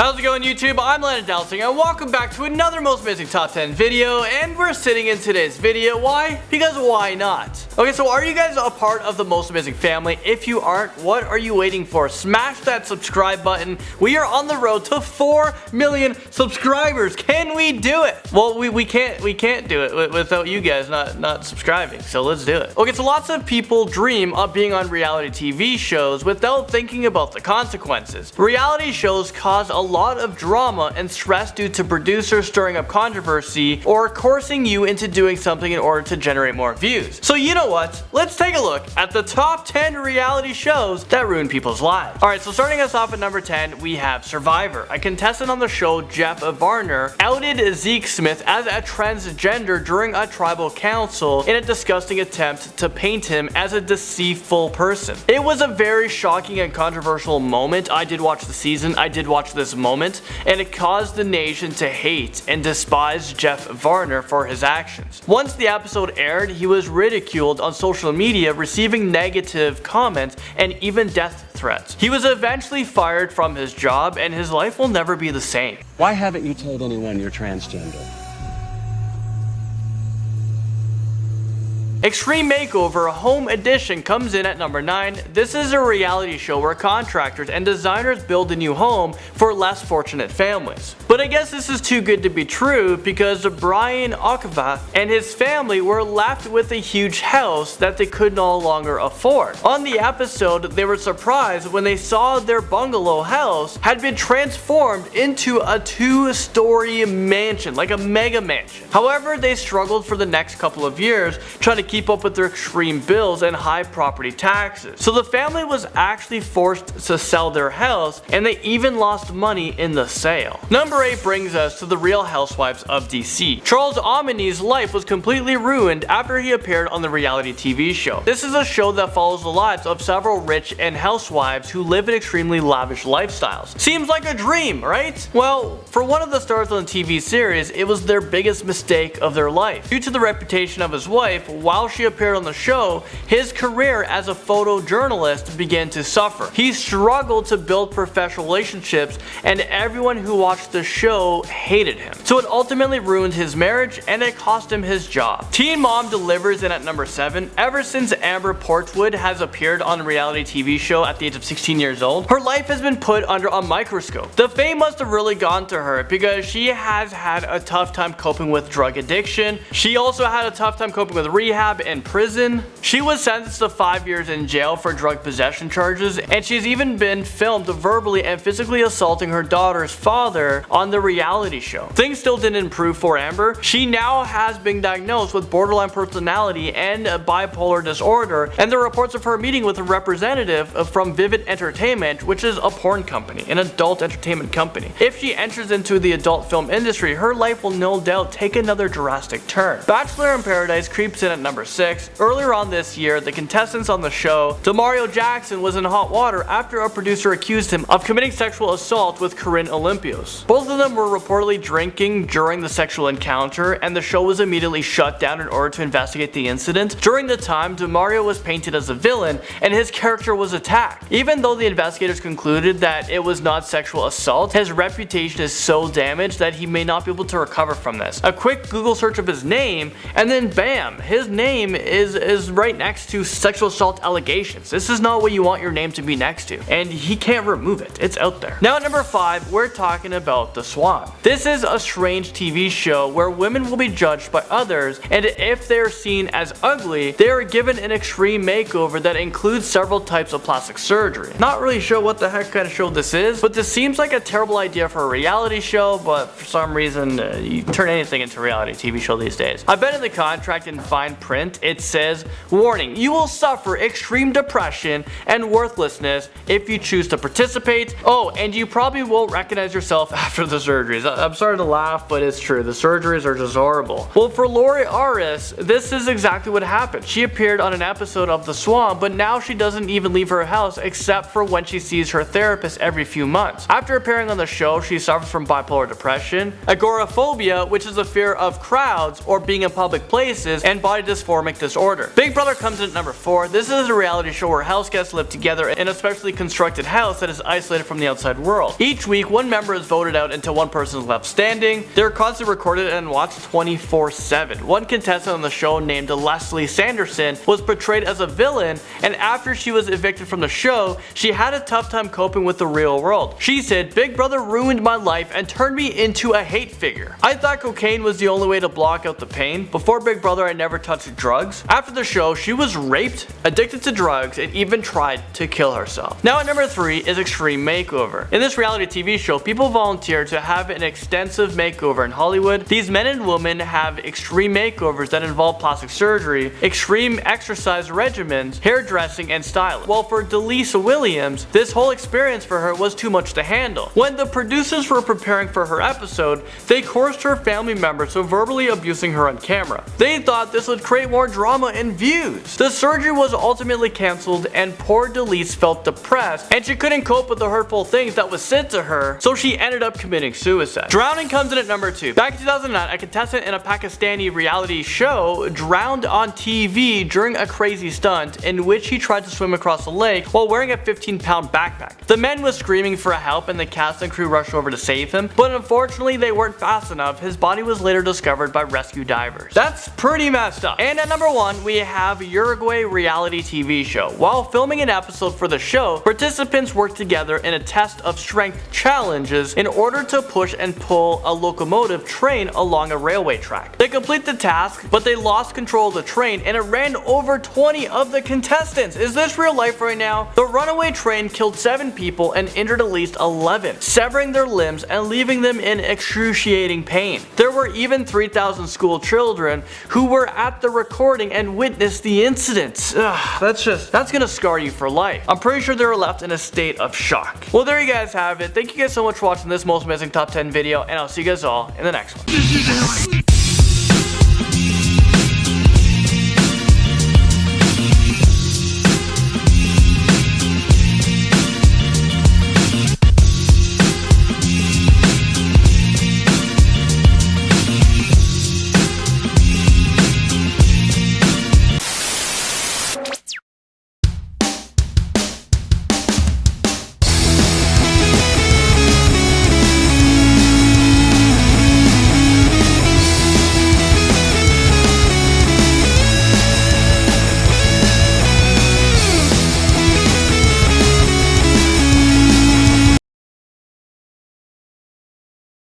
How's it going, YouTube? I'm Landon Dowsing and welcome back to another Most Amazing Top 10 video, and we're sitting in today's video. Why? Because why not? Okay, so are you guys a part of the Most Amazing family? If you aren't, what are you waiting for? Smash that subscribe button. We are on the road to 4 million subscribers. Can we do it? Well, we can't do it without you guys not subscribing, so let's do it. Okay, so lots of people dream of being on reality TV shows without thinking about the consequences. Reality shows cause a lot of drama and stress due to producers stirring up controversy or coercing you into doing something in order to generate more views. So you know what? Let's take a look at the top 10 reality shows that ruin people's lives. Alright, so starting us off at number 10, we have Survivor. A contestant on the show, Jeff Varner, outed Zeke Smith as a transgender during a tribal council in a disgusting attempt to paint him as a deceitful person. It was a very shocking and controversial moment. I did watch the season, I did watch this moment, and it caused the nation to hate and despise Jeff Varner for his actions. Once the episode aired, he was ridiculed on social media, receiving negative comments and even death threats. He was eventually fired from his job, and his life will never be the same. Why haven't you told anyone you're transgender? Extreme Makeover Home Edition comes in at number 9. This is a reality show where contractors and designers build a new home for less fortunate families. But I guess this is too good to be true, because Brian Okava and his family were left with a huge house that they could no longer afford. On the episode, they were surprised when they saw their bungalow house had been transformed into a 2-story mansion, like a mega mansion. However, they struggled for the next couple of years trying to keep up with their extreme bills and high property taxes. So the family was actually forced to sell their house, and they even lost money in the sale. Number 8 brings us to the Real Housewives of DC. Charles Omni's life was completely ruined after he appeared on the reality TV show. This is a show that follows the lives of several rich and housewives who live in extremely lavish lifestyles. Seems like a dream, right? Well, for one of the stars on the TV series, it was their biggest mistake of their life. Due to the reputation of his wife, while she appeared on the show, his career as a photojournalist began to suffer. He struggled to build professional relationships, and everyone who watched the show hated him. So it ultimately ruined his marriage, and it cost him his job. Teen Mom delivers in at number 7. Ever since Amber Portwood has appeared on a reality TV show at the age of 16 years old, her life has been put under a microscope. The fame must have really gone to her, because she has had a tough time coping with drug addiction. She also had a tough time coping with rehab and prison. She was sentenced to 5 years in jail for drug possession charges, and she's even been filmed verbally and physically assaulting her daughter's father on the reality show. Things still didn't improve for Amber. She now has been diagnosed with borderline personality and bipolar disorder, and there are reports of her meeting with a representative from Vivid Entertainment, which is a porn company, an adult entertainment company. If she enters into the adult film industry, her life will no doubt take another drastic turn. Bachelor in Paradise creeps in at number 6. Earlier on this year, the contestants on the show, Demario Jackson, was in hot water after a producer accused him of committing sexual assault with Corinne Olympios. Both of them were reportedly drinking during the sexual encounter, and the show was immediately shut down in order to investigate the incident. During the time, Demario was painted as a villain, and his character was attacked. Even though the investigators concluded that it was not sexual assault, his reputation is so damaged that he may not be able to recover from this. A quick Google search of his name, and then bam, his name is right next to sexual assault allegations. This is not what you want your name to be next to, and he can't remove it. It's out there. Now at number 5, we're talking about the Swan. This is a strange TV show where women will be judged by others, and if they're seen as ugly, they are given an extreme makeover that includes several types of plastic surgery. Not really sure what the heck kind of show this is, but this seems like a terrible idea for a reality show, but for some reason, you turn anything into a reality TV show these days. I bet in the contract in fine print, it says, warning, you will suffer extreme depression and worthlessness if you choose to participate. Oh, and you probably won't recognize yourself after the surgeries. I'm sorry to laugh, but it's true. The surgeries are just horrible. Well, for Lori Aris, this is exactly what happened. She appeared on an episode of The Swan, but now she doesn't even leave her house except for when she sees her therapist every few months. After appearing on the show, she suffers from bipolar depression, agoraphobia, which is a fear of crowds or being in public places, and body dysmorphia dysphoric disorder. Big Brother comes in at number 4. This is a reality show where house guests live together in a specially constructed house that is isolated from the outside world. Each week, one member is voted out until one person is left standing. They're constantly recorded and watched 24/7. One contestant on the show named Leslie Sanderson was portrayed as a villain, and after she was evicted from the show, she had a tough time coping with the real world. She said, "Big Brother ruined my life and turned me into a hate figure. I thought cocaine was the only way to block out the pain. Before Big Brother, I never touched drugs." After the show, she was raped, addicted to drugs, and even tried to kill herself. Now at number 3 is Extreme Makeover. In this reality TV show, people volunteer to have an extensive makeover in Hollywood. These men and women have extreme makeovers that involve plastic surgery, extreme exercise regimens, hairdressing, and styling. Well, for Delisa Williams, this whole experience for her was too much to handle. When the producers were preparing for her episode, they coerced her family members to verbally abusing her on camera. They thought this would create more drama and views. The surgery was ultimately cancelled, and poor Delise felt depressed, and she couldn't cope with the hurtful things that was said to her, so she ended up committing suicide. Drowning comes in at number 2. Back in 2009, a contestant in a Pakistani reality show drowned on TV during a crazy stunt in which he tried to swim across the lake while wearing a 15-pound backpack. The man was screaming for help and the cast and crew rushed over to save him, but unfortunately they weren't fast enough. His body was later discovered by rescue divers. That's pretty messed up. And at number 1, we have Uruguay reality TV show. While filming an episode for the show, participants worked together in a test of strength challenges in order to push and pull a locomotive train along a railway track. They complete the task, but they lost control of the train and it ran over 20 of the contestants. Is this real life right now? The runaway train killed 7 people and injured at least 11, severing their limbs and leaving them in excruciating pain. There were even 3,000 school children who were at the recording and witnessed the incidents. That's gonna scar you for life. I'm pretty sure they were left in a state of shock. Well, there you guys have it. Thank you guys so much for watching this most amazing top 10 video, and I'll see you guys all in the next one.